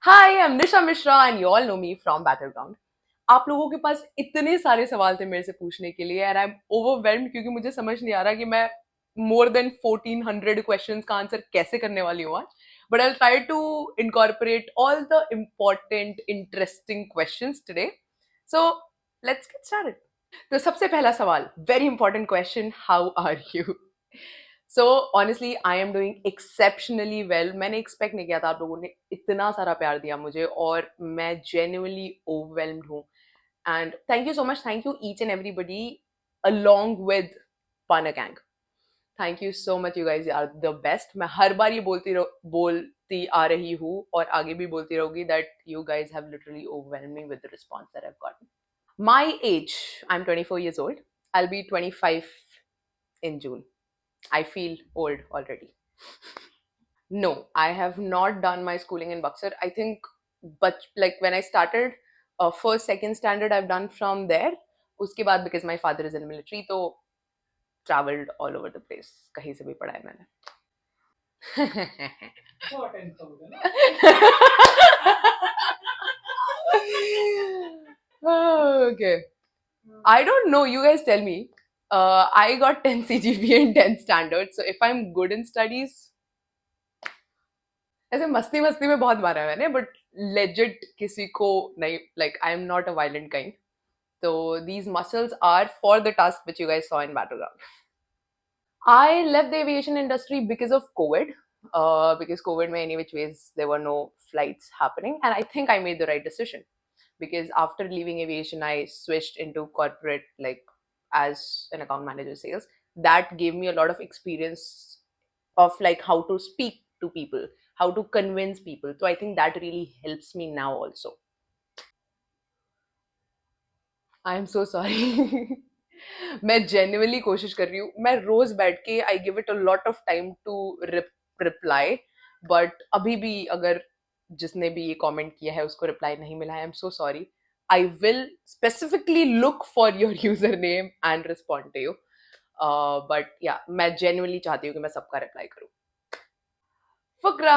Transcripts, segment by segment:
Hi, I am Nisha Mishra and you all know me from Battleground. आप लोगों के पास इतने सारे सवाल थे मेरे से पूछने के लिए एंड आई एम ओवरवेल्म्ड क्योंकि मुझे समझ नहीं आ रहा कि मैं मोर देन 1400 क्वेश्चंस का आंसर कैसे करने वाली हूँ आज। But I will try to incorporate all the important interesting questions today. So let's get started. तो सबसे पहला सवाल, very important question, how are you? So honestly I am doing exceptionally well. मैंने एक्सपेक्ट नहीं किया था आप लोगों ने इतना सारा प्यार दिया मुझे और मैं जेन्युइनली ओवरवेल्म्ड हूँ। And thank you so much, thank you each and everybody along with Pana gang. Thank you so much, you guys are the best. मैं हर बार ये बोलती आ रही हूँ और आगे भी बोलती रहूंगी that you guys have literally overwhelmed me with the response that I have gotten. My age, I'm 24 years old. I'll be 25 in June. I feel old already. No, I have not done my schooling in Buxar. I think, but like when I started first, second standard, I've done from there. उसके बाद because my father is in the military, तो traveled all over the place. कहीं से भी पढ़ा है मैंने. Okay. I don't know. You guys tell me. I got 10 CGPA in 10 standard. So if I'm good in studies, ऐसे मस्ती मस्ती में बहुत मारा है मैंने, बट लेजिट किसी को नहीं, like I am not a violent kind. So these muscles are for the task which you guys saw in Battleground. I left the aviation industry because of COVID. Because COVID, may any which ways there were no flights happening, and I think I made the right decision. Because after leaving aviation, I switched into corporate, like as an account manager, sales. That gave me a lot of experience of like how to speak to people, how to convince people. So I think that really helps me now also. I am so sorry. मैं genuinely कोशिश कर रही हूँ. मैं रोज बैठ के I give it a lot of time to reply. But अभी भी अगर जिसने भी ये कमेंट किया है उसको रिप्लाई नहीं मिला है, I am so sorry. I will specifically look for your user name and respond to you. But या मैं जेन्युइनली चाहती हूँ कि मैं सबका रिप्लाई करूँ. फकरा.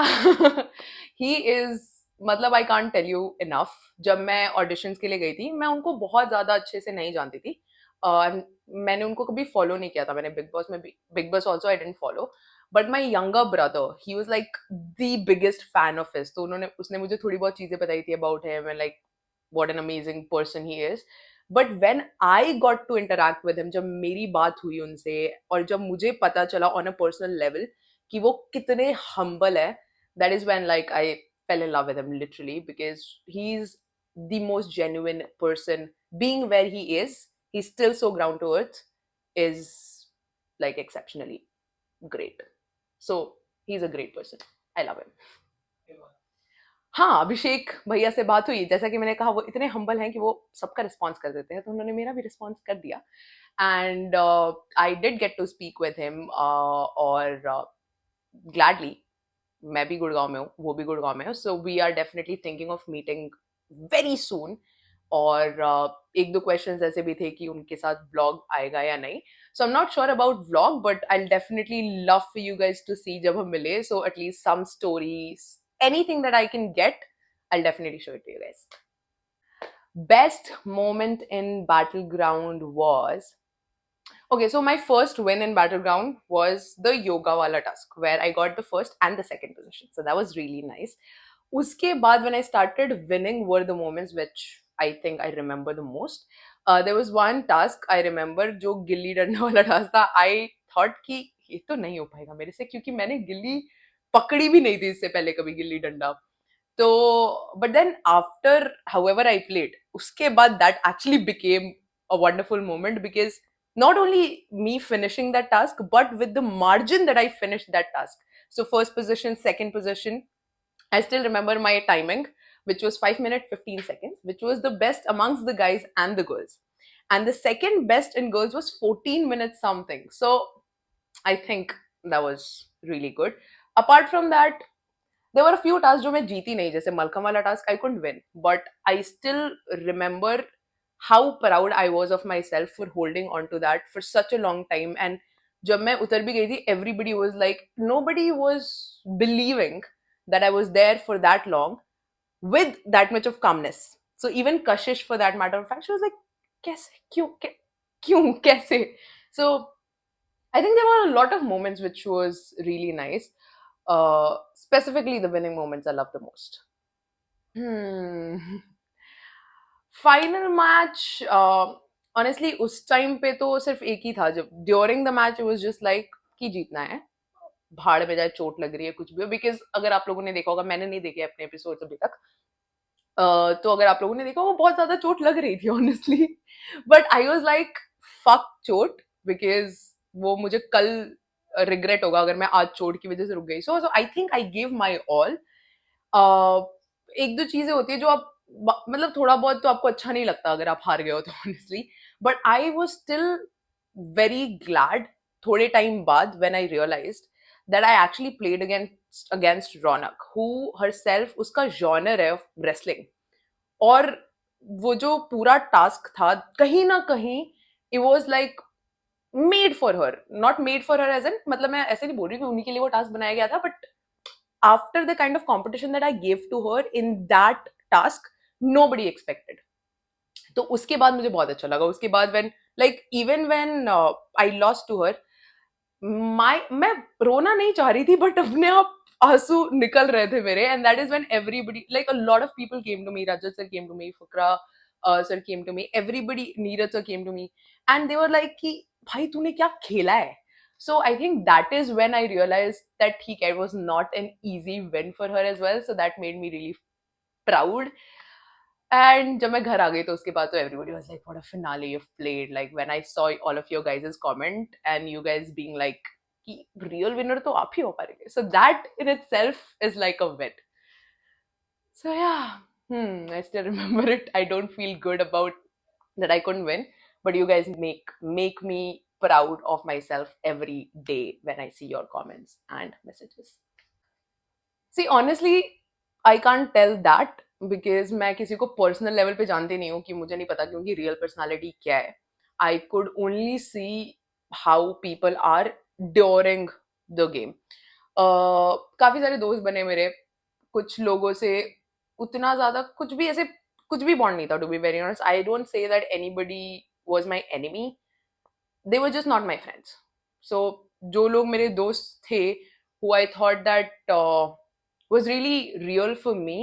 ही इज, मतलब I can't tell you enough. जब मैं ऑडिशंस के लिए गई थी मैं उनको बहुत ज्यादा अच्छे से नहीं जानती थी. मैंने उनको कभी फॉलो नहीं किया था. मैंने बिग बॉस में भी, big boss also I dent follow. But my younger brother, he was like the biggest fan of his. तो उसने मुझे थोड़ी बहुत चीजें बताई थी about him and like what an amazing person he is. But when I got to interact with him, जब मेरी बात हुई उनसे और जब मुझे पता चला on a personal level कि वो कितने humble है, that is when like I fell in love with him literally, because he's the most genuine person. Being where he is, he's still so ground to earth, is like exceptionally great. So he's a great person. I love him. हाँ, अभिषेक भैया से बात हुई. जैसा कि मैंने कहा, वो इतने हम्बल हैं कि वो सबका रिस्पॉन्स कर देते हैं, तो उन्होंने मेरा भी रिस्पॉन्स कर दिया. And I did get to speak with him और ग्लैडली. मैं भी गुड़गांव में हूँ, वो भी गुड़गांव में है, so we are definitely thinking of meeting very soon. और एक दो क्वेश्चंस ऐसे भी थे कि उनके साथ व्लॉग आएगा या नहीं. So I am not sure about vlog, but I definitely love for you guys to see जब हम मिले. So at least some stories, anything that I can get, I'll definitely show it to you guys. Best moment in Battleground was, okay, so my first win in Battleground was the yoga wala task where I got the first and the second position. So that was really nice. Uske baad, when I started winning, were the moments which I think I remember the most. There was one task I remember जो गिल्ली डंडा वाला task था. I thought कि ये तो नहीं हो पाएगा मेरे से, क्योंकि मैंने गिल्ली पकड़ी भी नहीं थी इससे पहले कभी गिल्ली डंडा. तो but then after however I played, उसके बाद that actually became a wonderful moment, because not only me finishing that task, but with the margin that I finished that task. So first position, second position, I still remember my timing, which was 5 minutes 15 seconds, which was the best amongst the guys and the girls. And the second best in girls was 14 minutes something. So I think that was really good. Apart from that, there were a few tasks जो मैं जीती नहीं, जैसे मलखम वाला task I couldn't win, but I still remember how proud I was of myself for holding on to that for such a long time. And जब मैं उतर भी गई थी, everybody was like, nobody was believing that I was there for that long. with that much of calmness. So even Kashish, for that matter of fact, she was like, "Kaise? Kyun? Kaise?" So I think there were a lot of moments which was really nice. Specifically, the winning moments I love the most. Hmm. Final match honestly उस time पे तो सिर्फ एक ही था जब during the match it was just like कि जीतना है भाड़ में जाए चोट लग रही है कुछ भी हो बिकॉज अगर आप लोगों ने देखा होगा मैंने नहीं देखे अपने एपिसोड अभी तक तो अगर आप लोगों ने देखा वो बहुत ज्यादा चोट लग रही थी honestly but I was like fuck चोट बिकॉज वो मुझे कल रिग्रेट होगा अगर मैं आज चोट की वजह से रुक गई so I think I give my all एक दो चीजें होती है जो आप मतलब थोड़ा बहुत तो आपको अच्छा नहीं लगता अगर आप हार गए हो तो honestly but I was still very glad थोड़े टाइम बाद when I realised that I actually played against Raunak who herself उसका जॉनर है ऑफ रेसलिंग और वो जो पूरा टास्क था कहीं ना कहीं it was like made for her not made for her as an मतलब मैं ऐसे नहीं बोल रही कि उन्हीं के लिए वो टास्क बनाया गया था but after the kind of competition that I gave to her in that task, nobody expected. तो उसके बाद मुझे बहुत अच्छा लगा उसके बाद when like even when I lost to her मैं रोना नहीं चाह रही थी बट अपने आप आंसू निकल रहे थे मेरे and that is when everybody like a lot of people came to me Rajat sir came to me Fukra sir came to me everybody Neeraj sir came to me and they were like कि भाई तूने क्या खेला है so I think that is when I realized that ठीक है it was not an easy win for her as well so that made me really proud and जब मैं घर आ गई तो उसके बाद तो everybody was like what a finale you've played like when I saw all of your guys' comment and you guys being like कि real winner तो आप ही हो पाएंगे so that in itself is like a win so yeah I still remember it I don't feel good about that I couldn't win but you guys make me proud of myself every day when I see your comments and messages see honestly I can't tell that because मैं किसी को personal level पे जानती नहीं हूँ कि मुझे नहीं पता कि उनकी रियल पर्सनालिटी क्या है I could only see how people are during the game काफी सारे दोस्त बने मेरे कुछ लोगों से उतना ज्यादा कुछ भी ऐसे कुछ भी बॉन्ड नहीं था to be very honest I don't say that anybody was my enemy they were just not my friends so जो लोग मेरे दोस्त थे who I thought that was really real for me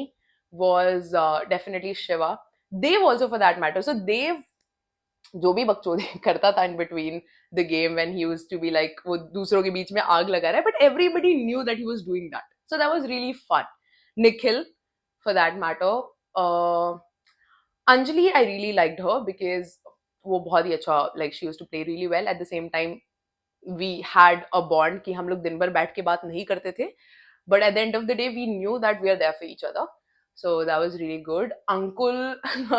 was definitely Shiva. Dave also for that matter. So Dave जो भी बकचोदी करता था in between the game when he used to be like वो दूसरों के बीच में आग लगा रहा है but everybody knew that he was doing that. So that was really fun. Nikhil for that matter. Anjali I really liked her because वो बहुत ही अच्छा like she used to play really well at the same time we had a bond कि हम लोग दिन भर बैठ के बात नहीं करते थे but at the end of the day we knew that we are there for each other so that was really good uncle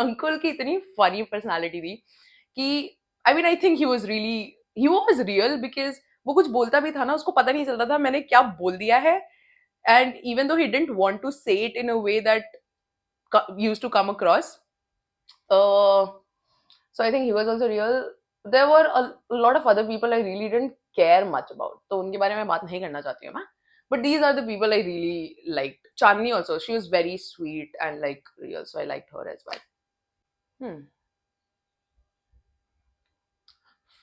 uncle की इतनी funny personality थी कि I mean I think he was real because वो कुछ बोलता भी था ना उसको पता नहीं चलता था मैंने क्या बोल दिया है and even though he didn't want to say it in a way that used to come across uh, so I think he was also real. There were a lot of other people I really didn't care much about. तो उनके बारे में बात नहीं करना चाहती हूँ मैं. But these are the people I really liked. Chandni also, she was very sweet and like real, so I liked her as well. Hmm.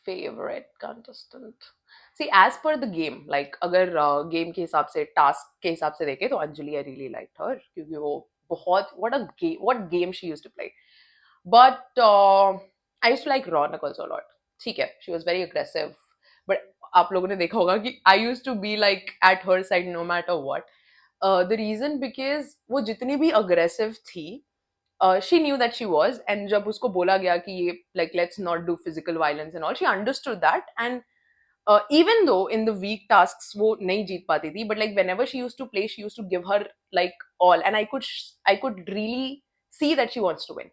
Favorite contestant. See, as per the game, like अगर game के हिसाब से task के हिसाब से देखे तो Anjali I really liked her क्योंकि वो बहुत what game she used to play. But I used to like Ronak also a lot. ठीक है, she was very aggressive. But आप लोगों ने देखा होगा कि I used to be like at her side no matter what. The reason because वो जितनी भी aggressive थी, she knew that she was, and जब उसको बोला गया कि ये like let's not do physical violence and all, she understood that and even though in the weak tasks वो नहीं जीत पाती थी, but like whenever she used to play, she used to give her like all, and I could really see that she wants to win.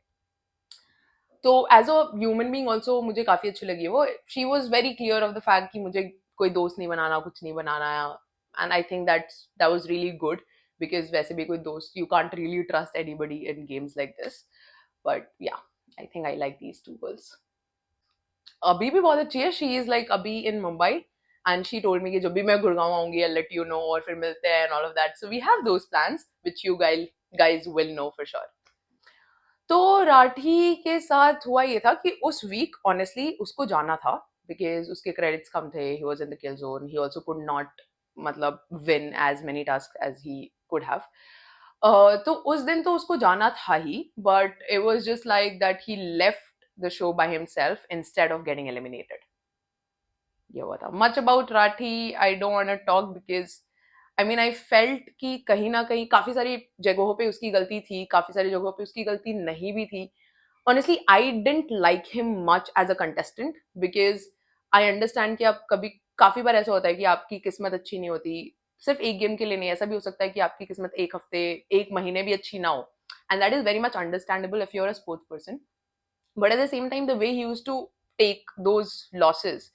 तो as a human being also मुझे काफी अच्छी लगी वो she was very clear of the fact कि मुझे कोई दोस्त नहीं बनाना कुछ नहीं बनाना and I think that was really good because वैसे भी कोई दोस्त you can't really trust anybody in games like this but yeah I think I like these two girls अभी भी बहुत अच्छी है शी इज लाइक अभी इन Mumbai and she told me कि जब भी मैं गुड़गांव आऊंगी आई लेट यू नो और फिर मिलते हैं and all of that so we have those plans which you guys guys will know for sure. तो राठी के साथ हुआ ये था कि उस वीक ऑनेस्टली उसको जाना था बिकॉज उसके क्रेडिट्स कम थे, he was in the kill zone, he also could not मतलब win as many task as he could have. तो उस दिन तो उसको जाना था ही, but it was just like that he left the show by himself instead of getting eliminated. ये हुआ था. Much about Rathi I don't want to talk because I mean I felt कि कहीं ना कहीं काफी सारी जगहों पे उसकी गलती थी, काफी सारी जगहों पे उसकी गलती नहीं भी थी. Honestly I didn't like him much as a contestant because I understand कि आप कभी काफी बार ऐसा होता है कि आपकी किस्मत अच्छी नहीं होती. सिर्फ एक गेम के लिए नहीं, ऐसा भी हो सकता है कि आपकी किस्मत एक हफ्ते एक महीने भी अच्छी ना हो. And that is very much understandable if you are a sports person. But at the same time the way he use to take those losses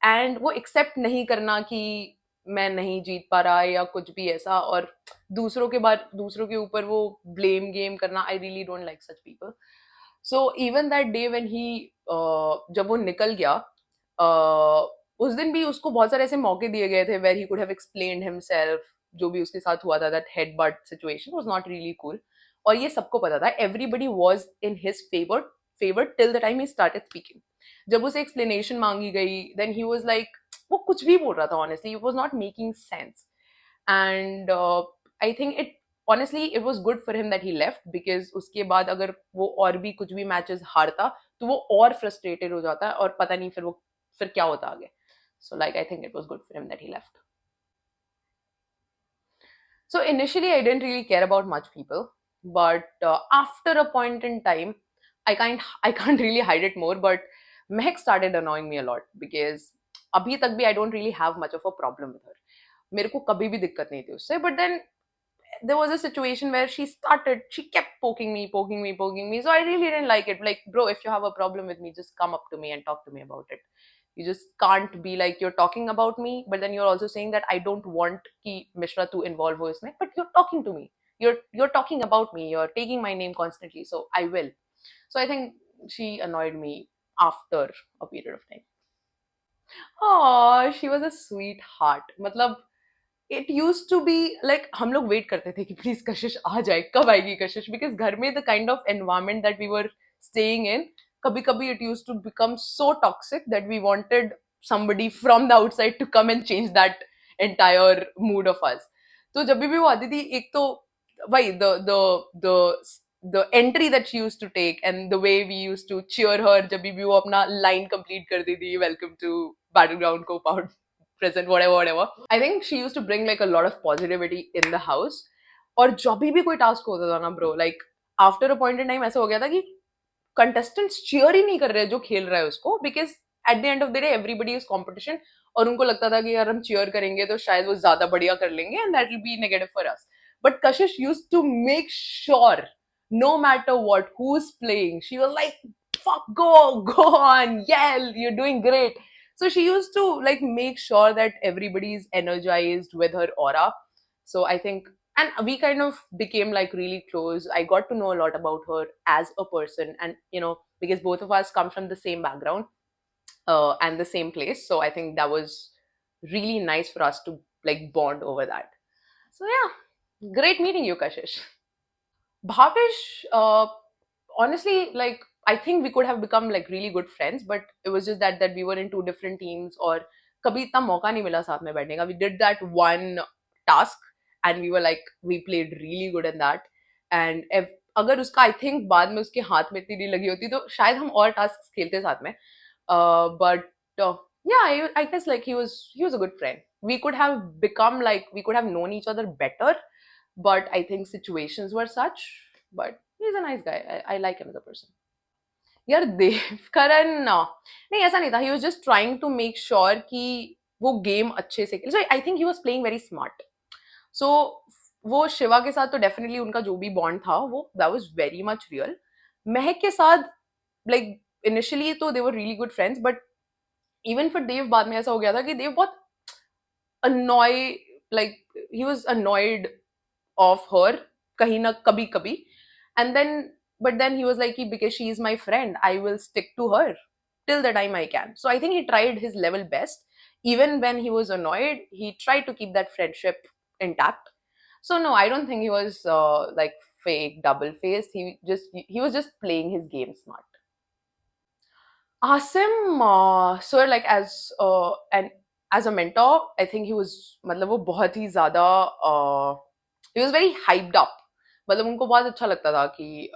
and वो एक्सेप्ट नहीं करना कि मैं नहीं जीत पा रहा या कुछ भी ऐसा, और दूसरों के ऊपर वो ब्लेम गेम करना, I really don't like such people. So even that day when he जब वो निकल गया, उस दिन भी उसको बहुत सारे ऐसे मौके दिए गए थे where he could have explained himself. जो भी उसके साथ हुआ था, that had but situation was not really cool. और ये सबको पता था, everybody was in his favour till the time he started speaking. जब उसे एक्सप्लेनेशन मांगी गई, देन ही वाज लाइक, वो कुछ भी बोल रहा था honestly, it was not making sense. And I think it honestly it was good for him that he left because उसके बाद अगर वो और भी कुछ भी मैचेस हारता तो वो और फ्रस्ट्रेटेड हो जाता है और पता नहीं फिर क्या होता आगे. So like I think it was good for him that he left. So initially, I didn't really care about much people, but after a point in time, I can't really hide it more. But Mehak started annoying me a lot because अभी तक भी I don't really have much of a problem with her. मेरे को कभी भी दिक्कत नहीं थी उससे. But then there was a situation where she kept poking me. So I really didn't like it. Like, bro, if you have a problem with me, just come up to me and talk to me about it. You just can't be like you're talking about me, but then you're also saying that I don't want ki Mishra to involve ho isme, but you're talking to me. You're talking about me. You're taking my name constantly, so I will. So I think she annoyed me after a period of time. Oh, she was a sweetheart. मतलब it use to be like हम लोग wait करते थे कि please कशिश आ जाए, कब आएगी कशिश, because घर में the kind of environment that we were staying in, कभी कभी it use to become so toxic that we wanted somebody from the outside to come and change that entire mood of us. तो जब भी वो आती थी, एक तो भाई the entry that she used to take and the way we used to cheer her जब भी वो अपना line complete करती थी, welcome to battleground को pound present whatever. I think she used to bring like a lot of positivity in the house. और जब भी कोई टास्क होता था ना bro, like after a point in time ऐसा हो गया था कि कंटेस्टेंट्स चीयर ही नहीं कर रहे जो खेल रहा है उसको, because at the end of the day everybody is competition. और उनको लगता था कि यार हम चीयर करेंगे तो शायद वो ज्यादा बढ़िया कर लेंगे and that will be negative for us. But Kashish used to make sure no matter what who's playing, she was like, fuck, go on, yell, you're doing great. So she used to like make sure that everybody is energized with her aura. So I think, and we kind of became like really close. I got to know a lot about her as a person, and because both of us come from the same background and the same place, so I think that was really nice for us to like bond over that. So yeah, great meeting you, Kashish. Bhavish, honestly, like I think we could have become like really good friends, but it was just that we were in two different teams, और कभी इतना मौका नहीं मिला साथ में बैठने का. We did that one task and we were like we played really good in that. And if अगर उसका I think बाद में उसके हाथ में इतनी नहीं लगी होती तो शायद हम और tasks खेलते साथ में. But yeah, I guess like he was a good friend. We could have become like we could have known each other better, but I think situations were such. But he's a nice guy. I like him as a person. यार देवकरण नहीं, ऐसा नहीं था. He was just trying to make sure कि वो game अच्छे से खेले. So I think he was playing very smart. So वो शिवा के साथ तो डेफिनेटली उनका जो भी बॉन्ड था वो that was very much real. महक के साथ like initially तो they were really good friends, but even for देव बाद में ऐसा हो गया था कि देव बहुत annoy, like he was annoyed of her kahin na kabhi kabhi. And then but then he was like, because she is my friend, I will stick to her till the time I can. So I think he tried his level best. Even when he was annoyed, he tried to keep that friendship intact. So no, I don't think he was like fake, double faced. He was just playing his game smart. Asim, so like as a mentor, I think he was मतलब वो बहुत ही ज़्यादा he was very hyped up. मतलब उनको बहुत अच्छा लगता था कि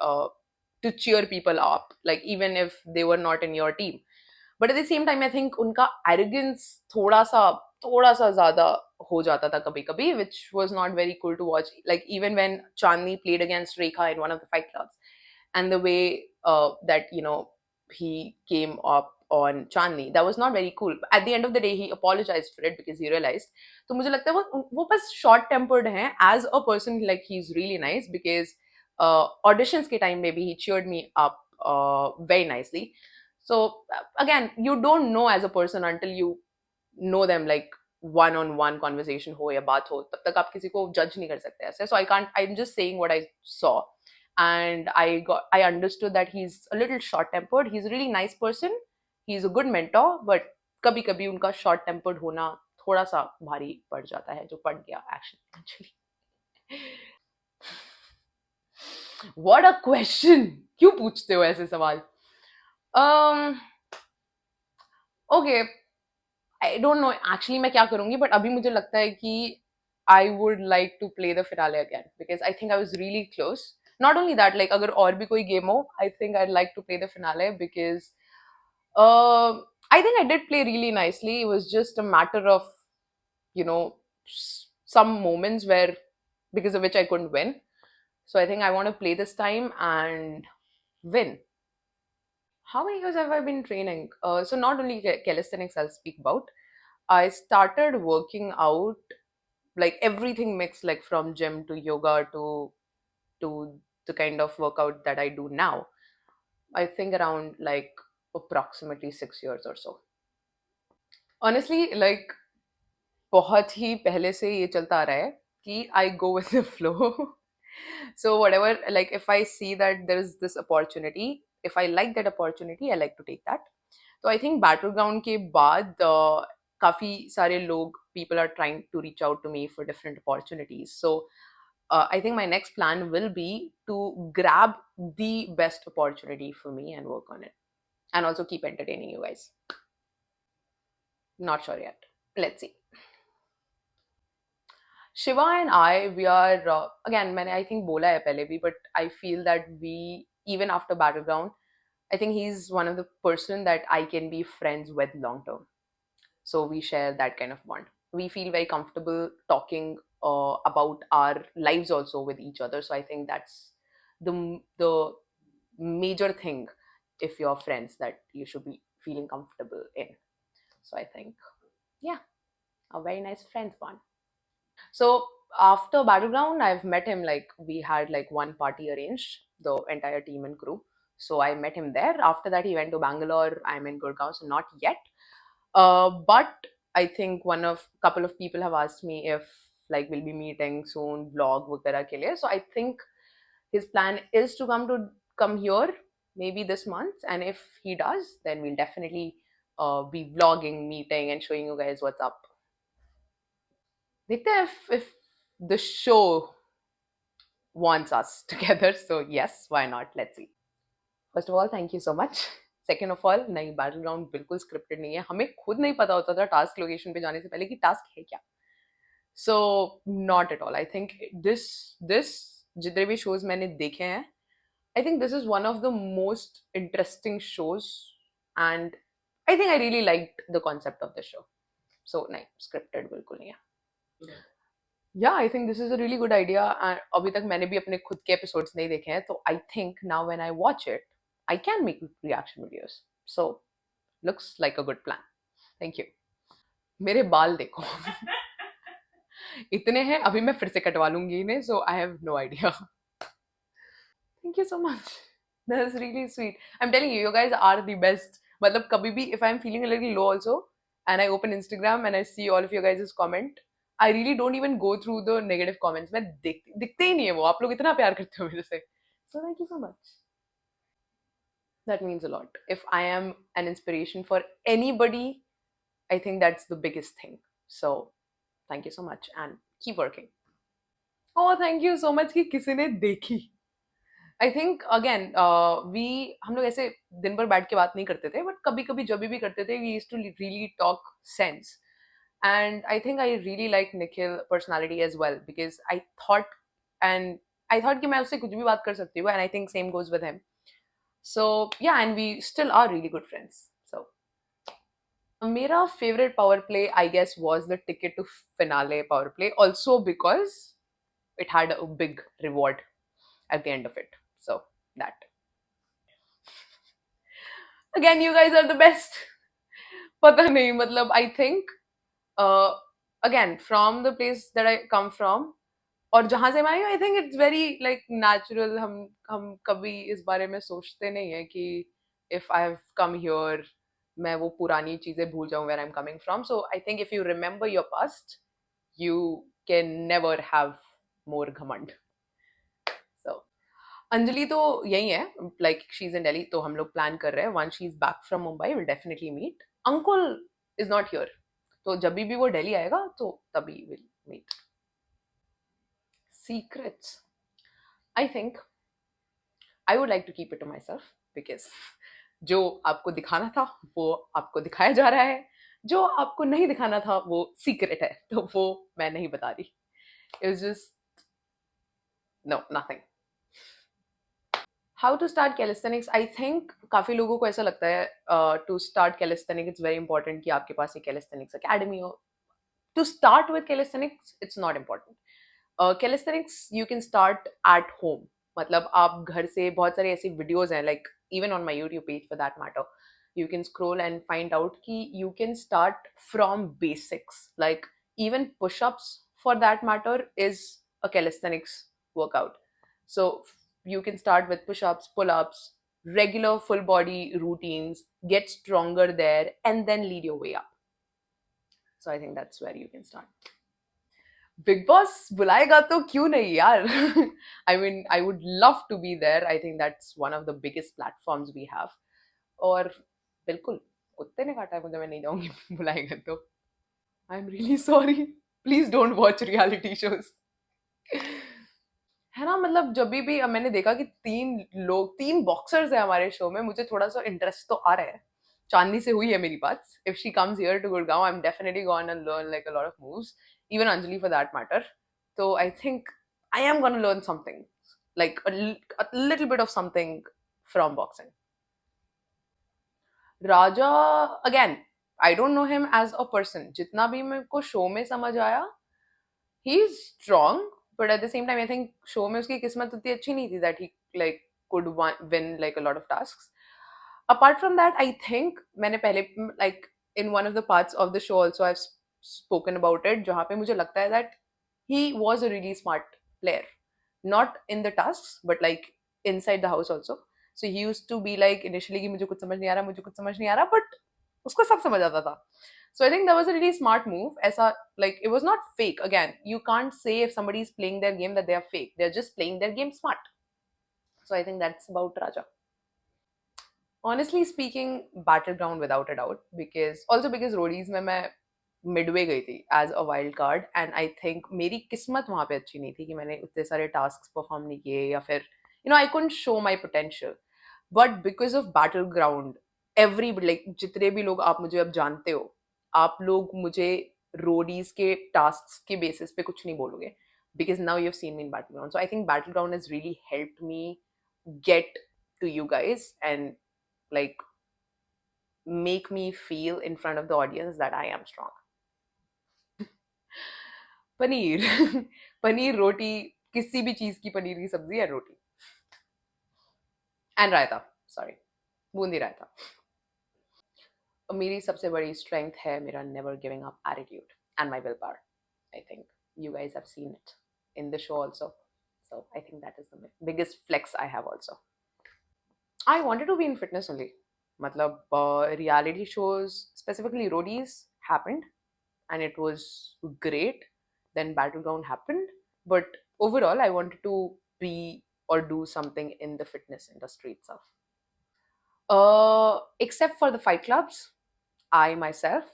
to cheer people up, like even if they were not in your team. But at the same time, I think उनका arrogance थोड़ा सा ज़्यादा हो जाता था कभी कभी, which was not very cool to watch. Like even when Chandni played against Rekha in one of the fight clubs, and the way that he came up on Chandni, that was not very cool. At the end of the day, he apologized for it because he realized. तो मुझे लगता है वो बस short tempered हैं. As a person, like he's really nice because auditions के time maybe he cheered me up very nicely. So again, you don't know as a person until you know them, like one on one conversation हो या बात हो, तब तक आप किसी को judge नहीं कर सकते ऐसे. So I'm just saying what I saw, and I understood that he's a little short tempered. He's a really nice person, he's a good mentor, but कभी कभी उनका short tempered होना थोड़ा सा भारी पड़ जाता है, जो पड़ गया actually. What a question! क्यों पूछते हो ऐसे सवाल? um okay, I don't know actually मैं क्या करूंगी, but अभी मुझे लगता है कि I would like to play the finale again because I think I was really close. Not only that, like अगर और भी कोई game हो, I think I'd like to play the finale because I think I did play really nicely. It was just a matter of, some moments where because of which I couldn't win. So I think I want to play this time and win. How many years have I been training? So not only calisthenics I'll speak about. I started working out, like everything mixed, like from gym to yoga to the kind of workout that I do now. I think around like approximately 6 years or so. Honestly, like बहुत ही पहले से ये चलता आ रहा है कि I go with the flow. So whatever, like if I see that there is this opportunity, if I like that opportunity, I like to take that. तो I think battle ground के बाद काफी सारे लोग people are trying to reach out to me for different opportunities. So I think my next plan will be to grab the best opportunity for me and work on it, and also keep entertaining you guys. Not sure yet. Let's see. Shiva and I, we are again, मैंने I think बोला है पहले भी, but I feel that we, even after Battleground, I think he's one of the person that I can be friends with long term. So we share that kind of bond. We feel very comfortable talking about our lives also with each other. So I think that's the major thing if you're friends, that you should be feeling comfortable in. So I think, yeah, a very nice friends bond. So after Battleground, I've met him, like we had like one party arranged, the entire team and crew. So I met him there. After that, he went to Bangalore. I'm in Gurgaon, so not yet. But I think couple of people have asked me if like we'll be meeting soon, vlog वगैरह के लिए. So I think his plan is to come here maybe this month, and if he does, then we'll definitely be vlogging, meeting, and showing you guys what's up. देखते हैं if the show wants us together. So yes, why not? Let's see. First of all, thank you so much. Second of all, नहीं, battle ground बिल्कुल scripted नहीं है. हमें खुद नहीं पता होता था टास्क लोकेशन पे जाने से पहले कि टास्क है क्या. So not at all. I think this जितने भी shows मैंने देखे हैं, I think this is one of the most interesting shows, and I think I really liked the concept of the show. So नहीं, scripted बिल्कुल नहीं है. Yeah, I think this is a really good idea. And अभी तक मैंने भी अपने खुद के episodes नहीं देखे हैं, तो I think now when I watch it, I can make reaction videos. So looks like a good plan. Thank you. मेरे बाल देखो. इतने हैं, अभी मैं फिर से कटवा लूंगी इन्हें, so I have no idea. Thank you so much. That's really sweet. I'm telling you, you guys are the best. मतलब कभी भी if I'm feeling a little low also, and I open Instagram and I see all of you guys' comment, I really don't even go through the negative comments. मैं दिखते ही नहीं है वो. आप लोग इतना प्यार करते हो मेरे से. So thank you so much. That means a lot. If I am an inspiration for anybody, I think that's the biggest thing. So thank you so much and keep working. Oh, thank you so much कि किसी ने देखी. आई think again we हम लोग ऐसे दिन भर बैठ के बात नहीं करते थे, बट कभी कभी जब भी करते थे we used to really talk sense. And I think I really like Nikhil personality as well, because thought and I thought कि मैं उससे कुछ भी बात कर सकती हूँ, and I think same goes with him. So yeah, and we still are really good friends. So मेरा favorite power play I guess was the ticket to finale power play, also because it had a big reward at the end of it. So that, again, you guys are the best. पता नहीं, मतलब I think uh, again from the place that I come from और जहां से मैं आई, I think it's very like natural. हम कभी इस बारे में सोचते नहीं है कि if I have come here मैं वो पुरानी चीजें भूल जाऊं where I am coming from. So I think if you remember your past you can never have more ghamand. So Anjali तो यही है, like she is in Delhi, तो हम लोग प्लान कर रहे हैं वन शी is back from Mumbai will definitely meet. Ankul is not here, तो जब भी वो दिल्ली आएगा तो तभी will meet. Secrets. I think I would like to keep it to myself, because जो आपको दिखाना था वो आपको दिखाया जा रहा है, जो आपको नहीं दिखाना था वो सीक्रेट है, तो वो मैं नहीं बता रही. It was just no, nothing. How to start calisthenics? I think काफी लोगों को ऐसा लगता है to start calisthenics it's very important कि आपके पास एक calisthenics academy हो. To start with calisthenics it's not important. Calisthenics you can start at home. मतलब आप घर से बहुत सारे ऐसी वीडियोस हैं, like even on my YouTube page for that matter, you can scroll and find out कि you can start from basics. Like even push-ups for that matter is a calisthenics workout. So you can start with push-ups, pull-ups, regular full body routines, get stronger there, and then lead your way up. So I think that's where you can start. Bigg Boss बुलाएगा तो क्यों नहीं यार. I mean I would love to be there. I think that's one of the biggest platforms we have. और बिल्कुल कुत्ते ने काटा है मुझे, मैं नहीं जाऊंगी बुलाएगा तो. I am really sorry, please don't watch reality shows. है ना, मतलब जब भी अब मैंने देखा कि तीन बॉक्सर्स है हमारे शो में, मुझे थोड़ा सा इंटरेस्ट तो आ रहा है. चांदनी से हुई है मेरी बात. If she comes here to Gurgaon I am definitely gonna learn like a lot of moves. Even Anjali for that matter. तो I think I am gonna learn something, like a little bit of something from boxing. Raja, again, I don't know him as a person. जितना भी मेरे को show में समझ आया, he is strong, but at the same time I think show में उसकी किस्मत उतनी अच्छी नहीं थी that he like could win like a lot of tasks. Apart from that, I think मैंने पहले like in one of the parts of the show also I've spoken about it, जहाँ पे मुझे लगता है that he was a really smart player, not in the tasks but like inside the house also. So he used to be like initially कि मुझे कुछ समझ नहीं आ रहा, मुझे कुछ समझ नहीं आ रहा, but उसको सब समझ आता था. So I think that was a really smart move. ऐसा like it was not fake. Again, you can't say if somebody is playing their game that they are fake. They're just playing their game smart. So I think that's about Raja. Honestly speaking, battleground without a doubt, because Roadies में मैं midway गई थी as a wild card, and I think मेरी किस्मत वहां पे अच्छी नहीं थी कि मैंने उतने सारे टास्क परफॉर्म नहीं किए, या फिर I couldn't show my potential. But because of battle ground, every like जितने भी लोग आप मुझे अब जानते हो, आप लोग मुझे रोडीज के टास्क के बेसिस पे कुछ नहीं बोलोगे, because now you've seen me in battleground. So I think battleground has really helped me get to you guys and like make me feel in front of the audience that I am strong. Paneer. Paneer रोटी, किसी भी चीज की पनीर की सब्जी या रोटी. And raita, sorry, boondi raita. मेरी सबसे बड़ी स्ट्रेंथ है मेरा never giving up attitude and my will power. I think you guys have seen it in the show also. So I think that is the biggest flex I have also. I wanted to be in fitness only. मतलब reality shows, specifically roadies, happened and it was great. Then Battleground happened. But overall, I wanted to be or do something in the fitness industry itself. Except for the fight clubs, I myself,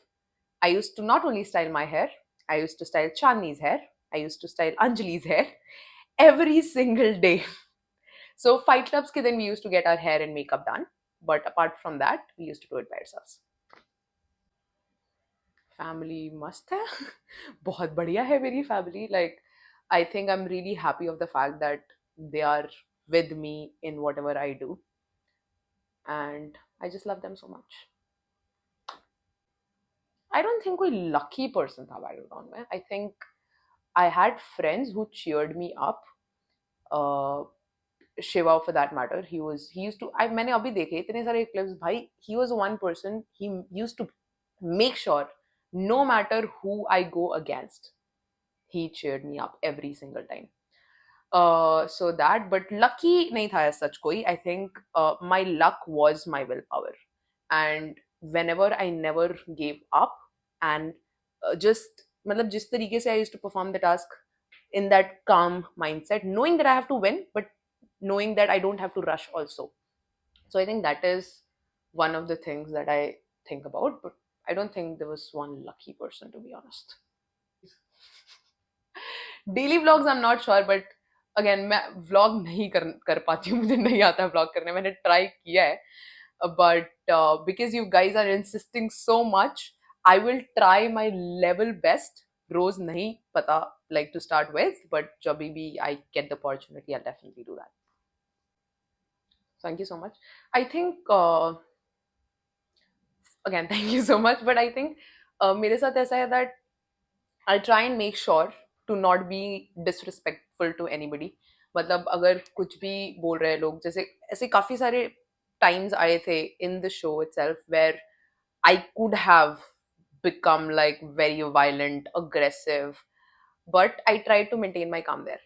I used to not only style my hair, I used to style Chandni's hair, I used to style Anjali's hair every single day. So fight clubs ke din we used to get our hair and makeup done, but apart from that we used to do it by ourselves. Family मस्त है. बहुत बढ़िया है मेरी family. Like I think I'm really happy of the fact that they are with me in whatever I do, and I just love them so much. I don't think कोई lucky person था battleground में. I think I had friends who cheered me up. Uh, Shiva for that matter, he used to, I मैंने अभी देखे इतने सारे clips भाई. He was one person, he used to make sure no matter who I go against, he cheered me up every single time. So that, but lucky nahi tha as such koi. I think my luck was my willpower, and whenever I never gave up, and just matlab jis tarike se I used to perform the task in that calm mindset, knowing that I have to win, but knowing that I don't have to rush also. So I think that is one of the things that I think about, but I don't think there was one lucky person, to be honest. Daily vlogs I am not sure, but again मैं vlog नहीं कर पाती हूँ. मुझे नहीं आता vlog करने. मैंने ट्राई किया है, but because you guys are insisting so much, I will try my level best. रोज नहीं पता like to start with, but जब भी I get the opportunity I definitely do that. Thank you so much. I think again thank you so much, but I think मेरे साथ ऐसा है that I'll try and make sure to not be disrespectful to anybody. मतलब अगर कुछ भी बोल रहे हैं लोग, जैसे ऐसे काफी सारे times आए थे in the show itself where I could have become like very violent, aggressive, but I tried to maintain my calm there.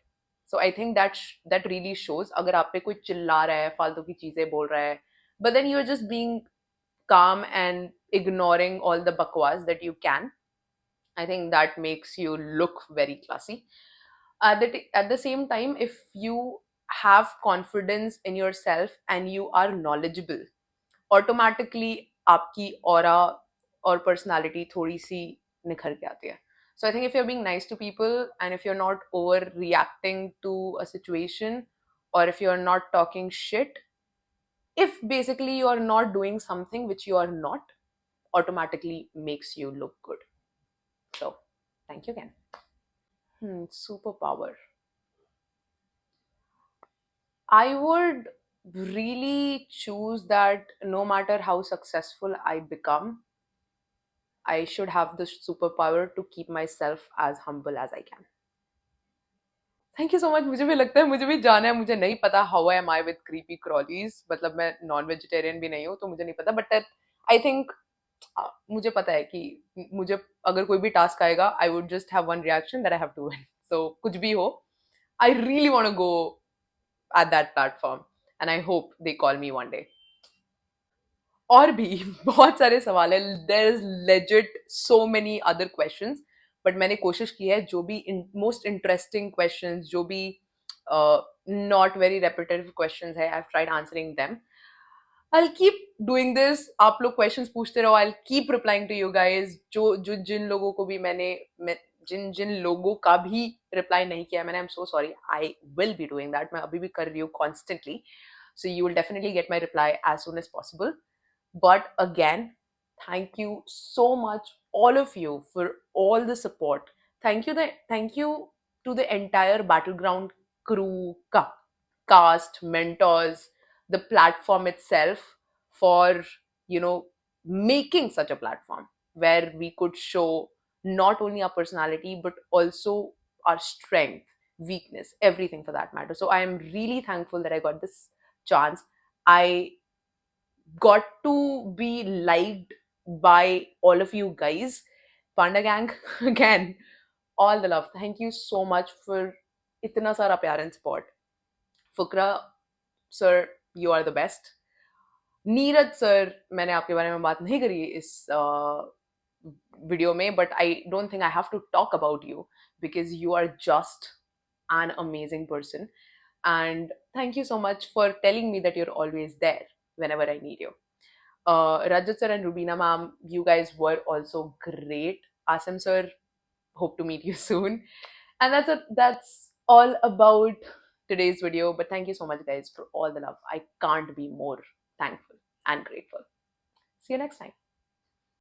So I think that really shows. अगर आप पे कोई चिल्ला रहा है, फालतू की चीजें बोल रहा है, but then you're just being calm and ignoring all the bakwas that you can, I think that makes you look very classy. At the same time, if you have confidence in yourself and you are knowledgeable, automatically आपकी aura or personality थोड़ी सी निखर के आती है. So I think if you're being nice to people and if you're not overreacting to a situation, or if you're not talking shit, if basically you are not doing something which you are not, automatically makes you look good. So thank you again. Superpower. I would really choose that no matter how successful I become, I should have the superpower to keep myself as humble as I can. Thank you so much. मुझे भी लगता है मुझे भी जाना है. मुझे नहीं पता how I am I with creepy crawlies. मतलब मैं नॉन वेजिटेरियन भी नहीं हूँ, तो मुझे नहीं पता, बट आई थिंक मुझे पता है कि मुझे अगर कोई भी टास्क आएगा, I would just have one reaction that I have to win. So कुछ भी हो, I really want to go at that platform, and I hope they call me one day. और भी बहुत सारे सवाल है. There is legit so many other questions, but मैंने कोशिश की है जो भी मोस्ट इंटरेस्टिंग क्वेश्चंस, जो भी नॉट वेरी रेपिटेटिव क्वेश्चंस है, I have tried answering them. I'll keep doing this. आप लोग क्वेश्चंस पूछते रहो. I'll keep replying to you guys. जो जो जिन लोगों को भी मैं जिन जिन लोगों का भी रिप्लाई नहीं किया मैंने, I'm so sorry. I will be doing that. मैं अभी भी कर रही हूँ constantly. So you will definitely get my reply as soon as possible. But again, thank you so much, all of you, for all the support. Thank you to the entire Battleground crew, cast, mentors, the platform itself, for making such a platform where we could show not only our personality but also our strength, weakness, everything for that matter. So I am really thankful that I got this chance. I got to be liked by all of you guys. Panda Gang, again, all the love. Thank you so much for itna sara pyar and support. Fukra sir, you are the best. Neeraj sir, मैंने आपके बारे में बात नहीं करी इस video में, but I don't think I have to talk about you because you are just an amazing person, and thank you so much for telling me that you're always there whenever I need you. Rajat sir and Rubina ma'am, you guys were also great. Asim sir, hope to meet you soon. And that's all about today's video. But thank you so much, guys, for all the love. I can't be more thankful and grateful. See you next time.